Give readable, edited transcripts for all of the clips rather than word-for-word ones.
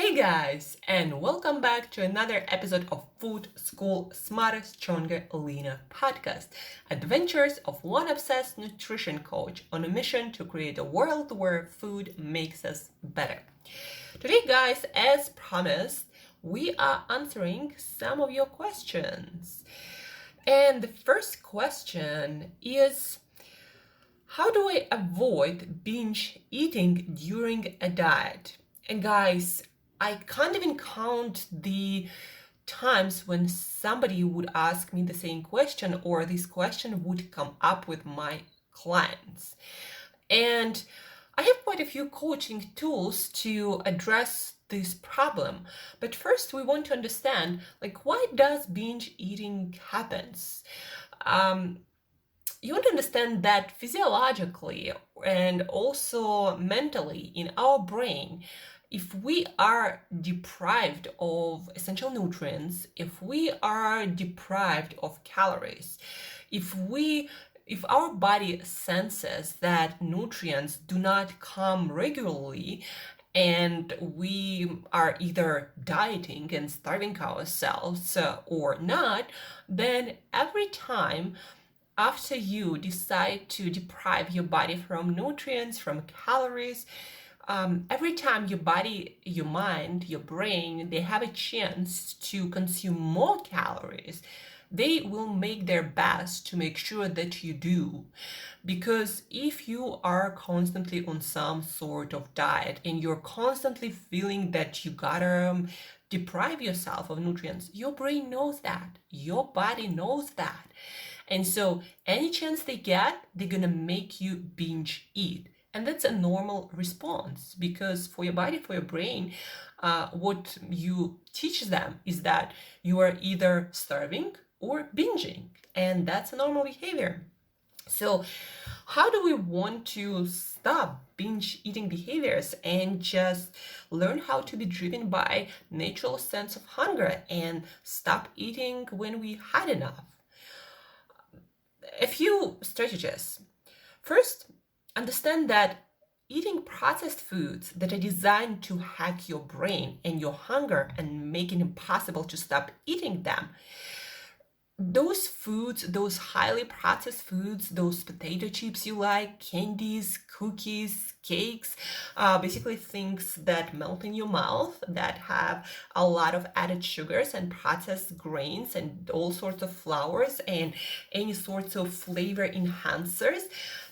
Hey guys, and welcome back to another episode of Food School Smarter, Stronger, Leaner podcast. Adventures of one obsessed nutrition coach on a mission to create a world where food makes us better. Today, guys, as promised, we are answering some of your questions. And the first question is, how do I avoid binge eating during a diet? And guys, I can't even count the times when somebody would ask me the same question or this question would come up with my clients. And I have quite a few coaching tools to address this problem. But first, we want to understand, why does binge eating happens? You want to understand that physiologically and also mentally in our brain, if we are deprived of essential nutrients, if we are deprived of calories, if our body senses that nutrients do not come regularly, and we are either dieting and starving ourselves or not, then every time after you decide to deprive your body from nutrients, from calories, every time your body, your mind, your brain, they have a chance to consume more calories, they will make their best to make sure that you do. Because if you are constantly on some sort of diet and you're constantly feeling that you gotta deprive yourself of nutrients, your brain knows that, your body knows that. And so any chance they get, they're gonna make you binge eat. And that's a normal response because for your body, for your brain, what you teach them is that you are either starving or binging. And that's a normal behavior. So how do we want to stop binge eating behaviors and just learn how to be driven by natural sense of hunger and stop eating when we had enough? A few strategies. First, understand that eating processed foods that are designed to hack your brain and your hunger and make it impossible to stop eating them, those foods, those highly processed foods, those potato chips you like, candies, cookies, cakes, basically things that melt in your mouth, that have a lot of added sugars and processed grains and all sorts of flours and any sorts of flavor enhancers.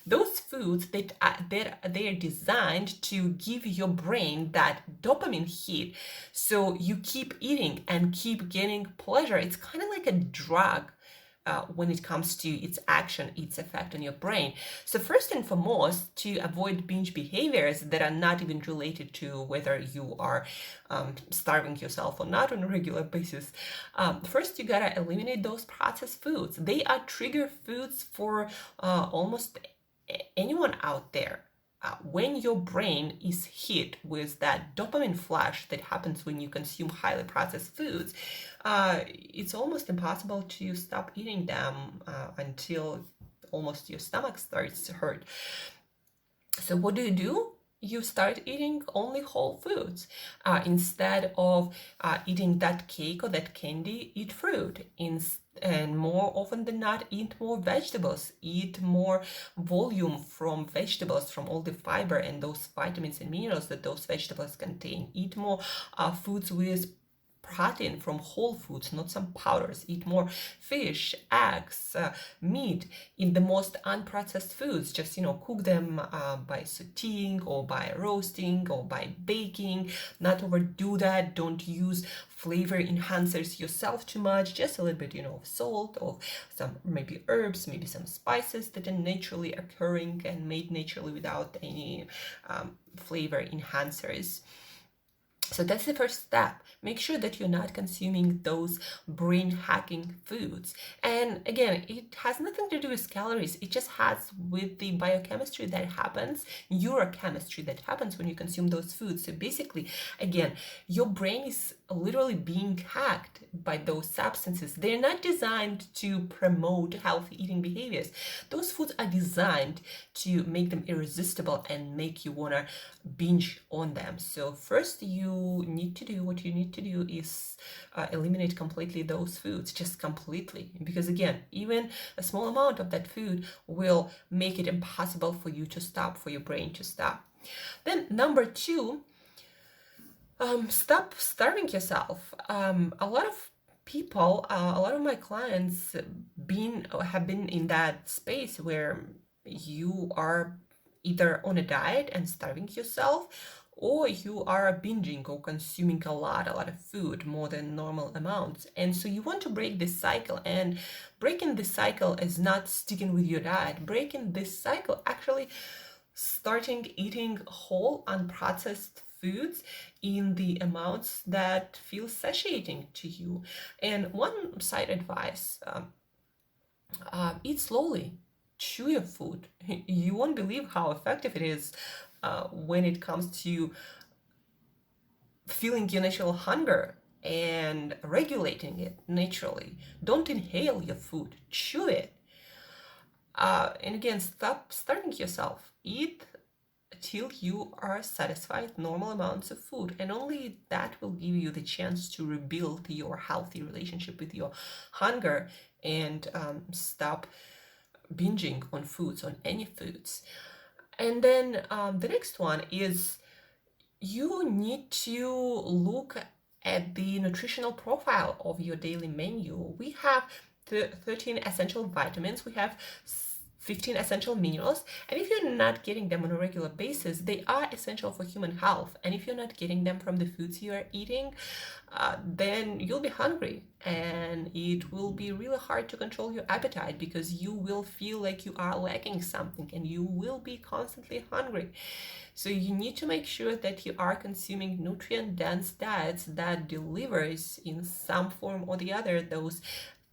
Those foods that they are designed to give your brain that dopamine hit, so you keep eating and keep getting pleasure. It's kind of like a drug when it comes to its action, its effect on your brain. So first and foremost, to avoid binge behaviors that are not even related to whether you are starving yourself or not on a regular basis, first you gotta eliminate those processed foods. They are trigger foods for almost anyone out there. When your brain is hit with that dopamine flash that happens when you consume highly processed foods, it's almost impossible to stop eating them until almost your stomach starts to hurt. So what do? You start eating only whole foods. Instead of eating that cake or that candy, eat fruit. And more often than not, eat more vegetables. Eat more volume from vegetables, from all the fiber and those vitamins and minerals that those vegetables contain. Eat more foods with protein from whole foods, not some powders. Eat more fish, eggs, meat, in the most unprocessed foods. Just, cook them by sauteing or by roasting or by baking. Not overdo that. Don't use flavor enhancers yourself too much. Just a little bit, of salt, of some maybe herbs, maybe some spices that are naturally occurring and made naturally without any flavor enhancers. So that's the first step. Make sure that you're not consuming those brain hacking foods. And again, it has nothing to do with calories. It just has with the biochemistry that happens, neurochemistry that happens when you consume those foods. So basically, again, your brain is literally being hacked by those substances. They're not designed to promote healthy eating behaviors. Those foods are designed to make them irresistible and make you want to binge on them. So first you need to do, what you need to do is eliminate completely those foods, just completely. Because again, even a small amount of that food will make it impossible for you to stop, for your brain to stop. Then number two, stop starving yourself. A lot of people, a lot of my clients have been in that space where you are either on a diet and starving yourself, or you are binging or consuming a lot of food, more than normal amounts. And so you want to break this cycle, and breaking this cycle is not sticking with your diet. Breaking this cycle, actually starting eating whole unprocessed foods in the amounts that feel satiating to you. And one side advice, eat slowly, chew your food. You won't believe how effective it is when it comes to feeling your natural hunger and regulating it naturally. Don't inhale your food, chew it. And again, stop starving yourself. Eat till you are satisfied normal amounts of food, and only that will give you the chance to rebuild your healthy relationship with your hunger and stop binging on foods, on any foods. And then the next one is you need to look at the nutritional profile of your daily menu. We have 13 essential vitamins, we have 15 essential minerals, and if you're not getting them on a regular basis, they are essential for human health. And if you're not getting them from the foods you are eating, then you'll be hungry, and it will be really hard to control your appetite, because you will feel like you are lacking something and you will be constantly hungry. So you need to make sure that you are consuming nutrient-dense diets that delivers in some form or the other those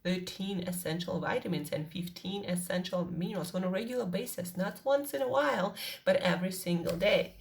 13 essential vitamins and 15 essential minerals on a regular basis, not once in a while, but every single day.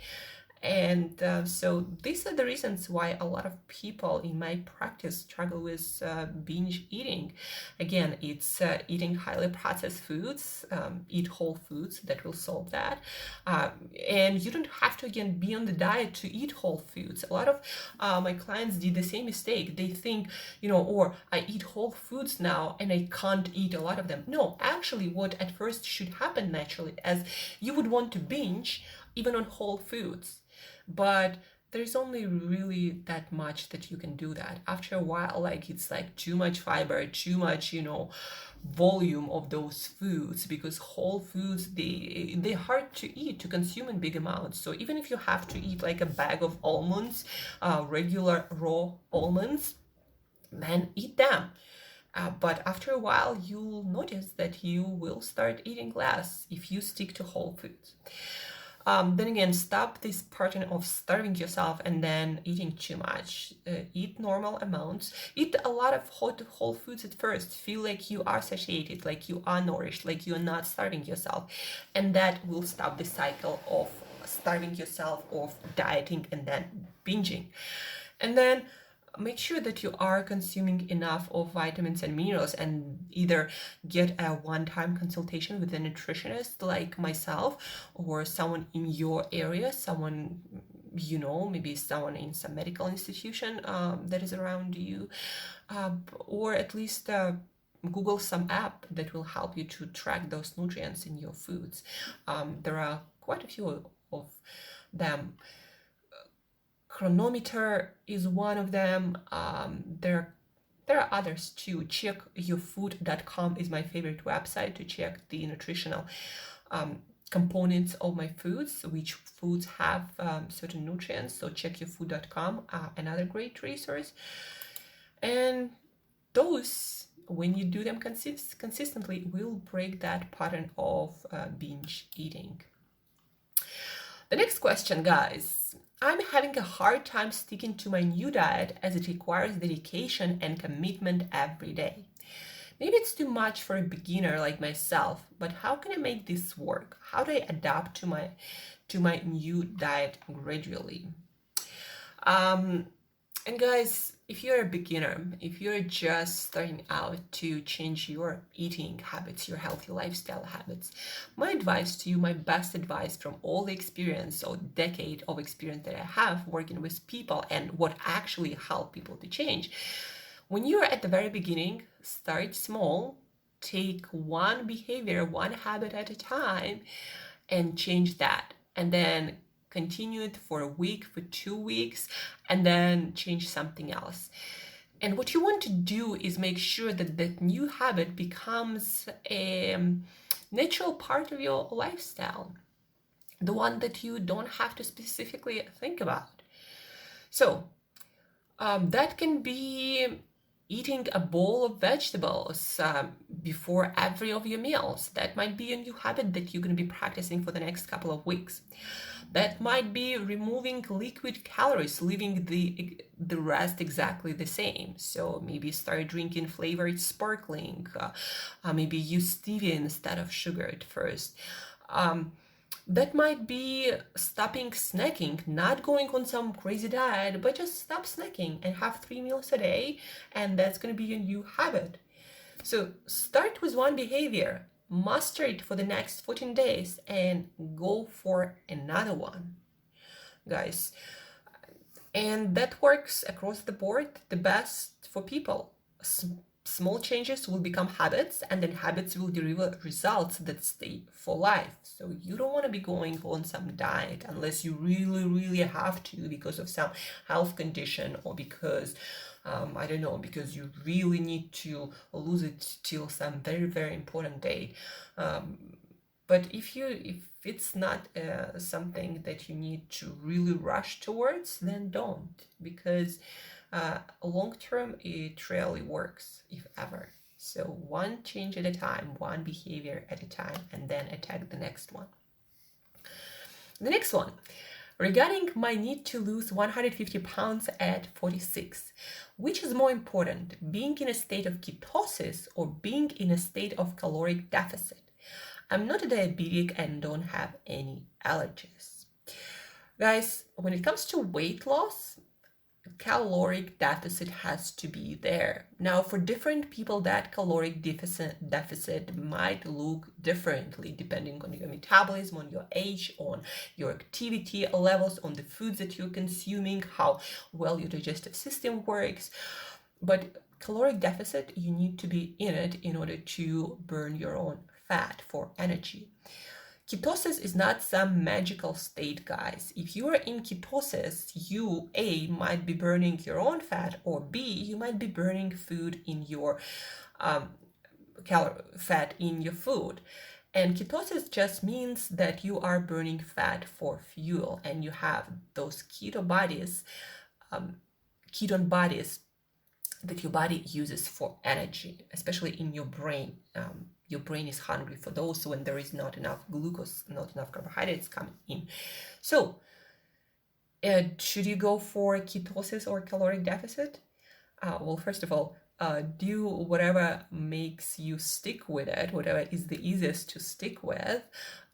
And so these are the reasons why a lot of people in my practice struggle with binge eating. Again, it's eating highly processed foods, eat whole foods, that will solve that. And you don't have to, again, be on the diet to eat whole foods. A lot of my clients did the same mistake. They think, or I eat whole foods now and I can't eat a lot of them. No, actually, what at first should happen naturally, as you would want to binge even on whole foods. But there's only really that much that you can do that. After a while, it's too much fiber, too much, volume of those foods, because whole foods, they're hard to eat, to consume in big amounts. So even if you have to eat a bag of almonds, regular raw almonds, then eat them. But after a while, you'll notice that you will start eating less if you stick to whole foods. Then again, stop this pattern of starving yourself and then eating too much. Eat normal amounts. Eat a lot of whole foods at first. Feel like you are satiated, like you are nourished, like you are not starving yourself. And that will stop the cycle of starving yourself, of dieting, and then binging. And then make sure that you are consuming enough of vitamins and minerals, and either get a one-time consultation with a nutritionist like myself, or someone in your area, someone maybe someone in some medical institution that is around you, or at least Google some app that will help you to track those nutrients in your foods. There are quite a few of them. Chronometer is one of them. There are others too. Checkyourfood.com is my favorite website to check the nutritional components of my foods, which foods have certain nutrients. So checkyourfood.com, another great resource. And those, when you do them consistently, will break that pattern of binge eating. The next question, guys. I'm having a hard time sticking to my new diet, as it requires dedication and commitment every day. Maybe it's too much for a beginner like myself, but how can I make this work? How do I adapt to my new diet gradually? And guys, if you're a beginner, if you're just starting out to change your eating habits, your healthy lifestyle habits, my advice to you, my best advice from all the experience or decade of experience that I have working with people and what actually help people to change. When you're at the very beginning, start small, take one behavior, one habit at a time, and change that. And then continue it for a week, for 2 weeks, and then change something else. And what you want to do is make sure that that new habit becomes a natural part of your lifestyle, the one that you don't have to specifically think about. So that can be eating a bowl of vegetables before every of your meals. That might be a new habit that you're going to be practicing for the next couple of weeks. That might be removing liquid calories, leaving the rest exactly the same. So maybe start drinking flavored sparkling. Maybe use stevia instead of sugar at first. That might be stopping snacking, not going on some crazy diet, but just stop snacking and have 3 meals a day, and that's going to be a new habit. So start with one behavior, master it for the next 14 days, and go for another one, guys. And that works across the board the best for people. Small changes will become habits, and then habits will deliver results that stay for life. So you don't want to be going on some diet unless you really, really have to because of some health condition, or because I don't know, because you really need to lose it till some very, very important day. But if it's not something that you need to really rush towards, then don't, because long term it rarely works, if ever. So one change at a time, one behavior at a time, and then attack the next one. The next one, regarding my need to lose 150 pounds at 46, which is more important, being in a state of ketosis or being in a state of caloric deficit? I'm not a diabetic and don't have any allergies. Guys, when it comes to weight loss, caloric deficit has to be there. Now, for different people, that caloric deficit might look differently depending on your metabolism, on your age, on your activity levels, on the foods that you're consuming, how well your digestive system works. But caloric deficit, you need to be in it in order to burn your own fat for energy. Ketosis is not some magical state, guys. If you are in ketosis, you A, might be burning your own fat, or B, you might be burning food in your fat in your food. And ketosis just means that you are burning fat for fuel, and you have those ketone bodies that your body uses for energy, especially in your brain. Your brain is hungry for those when there is not enough glucose, not enough carbohydrates coming in. So, should you go for ketosis or caloric deficit? Well, first of all, do whatever makes you stick with it, whatever is the easiest to stick with.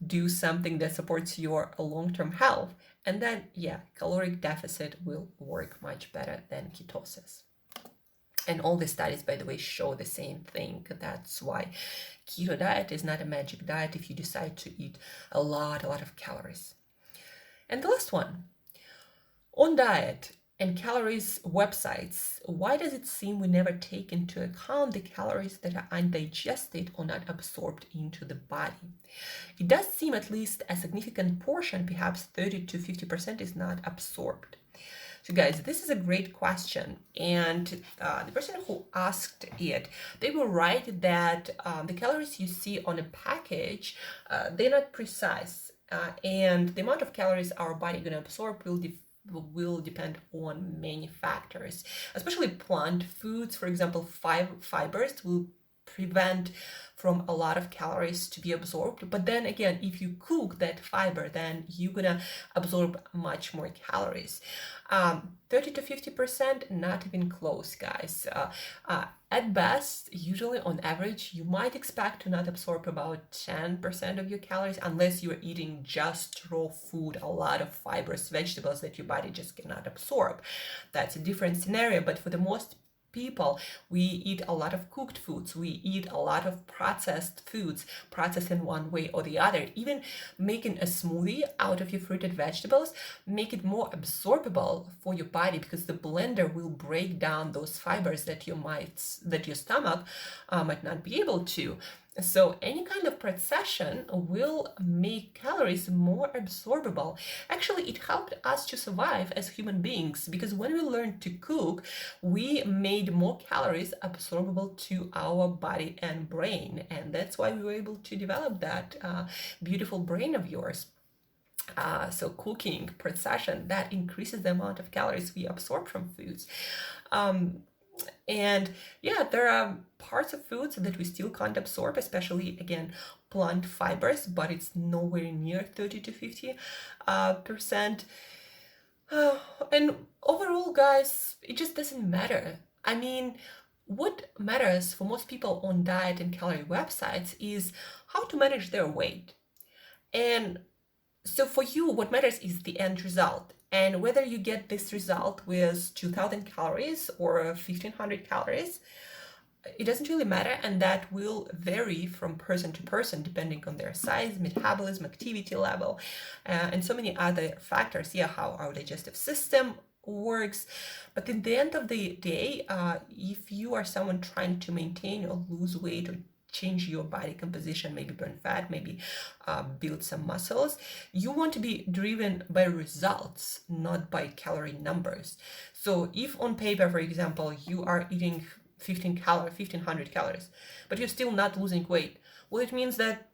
Do something that supports your long-term health. And then, yeah, caloric deficit will work much better than ketosis. And all the studies, by the way, show the same thing. That's why keto diet is not a magic diet if you decide to eat a lot of calories. And the last one, on diet and calories websites, why does it seem we never take into account the calories that are undigested or not absorbed into the body? It does seem at least a significant portion, perhaps 30 to 50%, is not absorbed. So guys, this is a great question, and the person who asked it, they were right that the calories you see on a package, they're not precise, and the amount of calories our body going to absorb will depend on many factors, especially plant foods. For example, fibers will prevent from a lot of calories to be absorbed. But then again, if you cook that fiber, then you're gonna absorb much more calories. 30 to 50%, not even close, guys. At best, usually on average, you might expect to not absorb about 10% of your calories unless you're eating just raw food, a lot of fibrous vegetables that your body just cannot absorb. That's a different scenario, but for the most people, we eat a lot of cooked foods, we eat a lot of processed foods, processed in one way or the other. Even making a smoothie out of your fruited vegetables make it more absorbable for your body, because the blender will break down those fibers that your stomach might not be able to. So any kind of procession will make calories more absorbable. Actually, it helped us to survive as human beings, because when we learned to cook, we made more calories absorbable to our body and brain. And that's why we were able to develop that beautiful brain of yours. So cooking, procession, that increases the amount of calories we absorb from foods. And yeah, there are parts of foods that we still can't absorb, especially, again, plant fibers, but it's nowhere near 30 to 50%. And overall, guys, it just doesn't matter. I mean, what matters for most people on diet and calorie websites is how to manage their weight. And so for you, what matters is the end result. And whether you get this result with 2,000 calories or 1,500 calories, it doesn't really matter, and that will vary from person to person depending on their size, metabolism, activity level, and so many other factors. Yeah, how our digestive system works. But in the end of the day, if you are someone trying to maintain or lose weight or change your body composition, maybe burn fat, maybe build some muscles, you want to be driven by results, not by calorie numbers. So if on paper, for example, you are eating 1,500 calories, but you're still not losing weight, well, it means that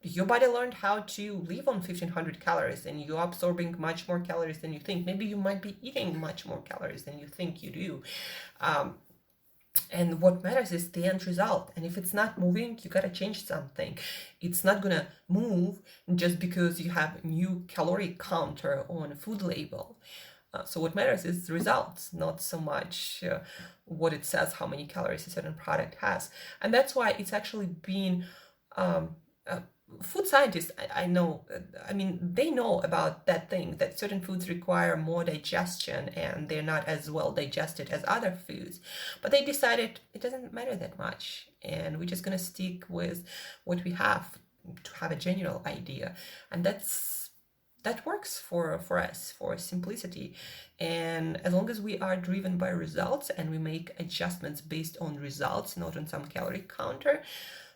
your body learned how to live on 1,500 calories and you're absorbing much more calories than you think. Maybe you might be eating much more calories than you think you do. And what matters is the end result. And if it's not moving, you gotta change something. It's not gonna move just because you have a new calorie counter on a food label. So what matters is the results, not so much what it says, how many calories a certain product has. And that's why it's actually been food scientists, I know, I mean, they know about that thing, that certain foods require more digestion and they're not as well digested as other foods. But they decided it doesn't matter that much, and we're just going to stick with what we have to have a general idea. And that works for us, for simplicity. And as long as we are driven by results and we make adjustments based on results, not on some calorie counter,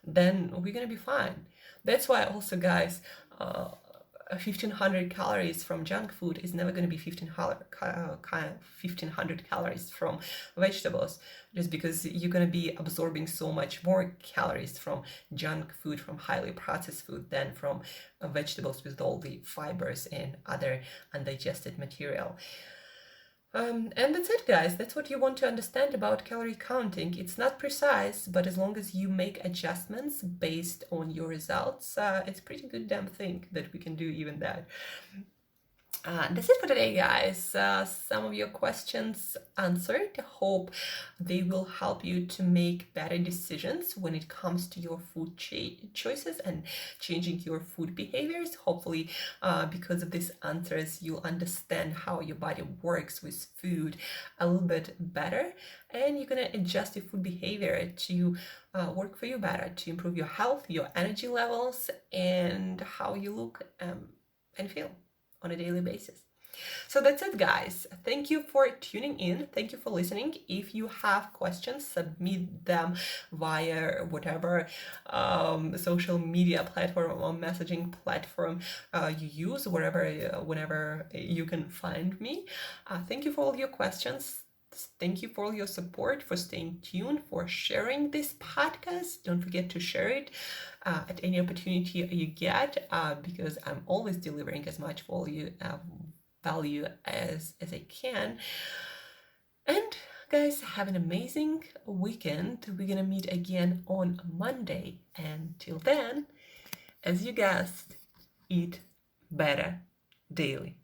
then we're going to be fine. That's why also, guys, 1,500 calories from junk food is never going to be 1,500 calories from vegetables, just because you're going to be absorbing so much more calories from junk food, from highly processed food, than from vegetables with all the fibers and other undigested material. And that's it, guys. That's what you want to understand about calorie counting. It's not precise, but as long as you make adjustments based on your results, it's a pretty good damn thing that we can do even that. That's it for today, guys. Some of your questions answered. I hope they will help you to make better decisions when it comes to your food choices and changing your food behaviors. Hopefully, because of these answers, you'll understand how your body works with food a little bit better, and you're going to adjust your food behavior to work for you better, to improve your health, your energy levels, and how you look and feel on a daily basis. So that's it, guys. Thank you for tuning in. Thank you for listening. If you have questions, submit them via whatever social media platform or messaging platform you use, whenever you can find me. Thank you for all your questions. Thank you for all your support, for staying tuned, for sharing this podcast. Don't forget to share it at any opportunity you get, because I'm always delivering as much value as I can. And guys, have an amazing weekend. We're gonna meet again on Monday. And till then, as you guessed, eat better daily.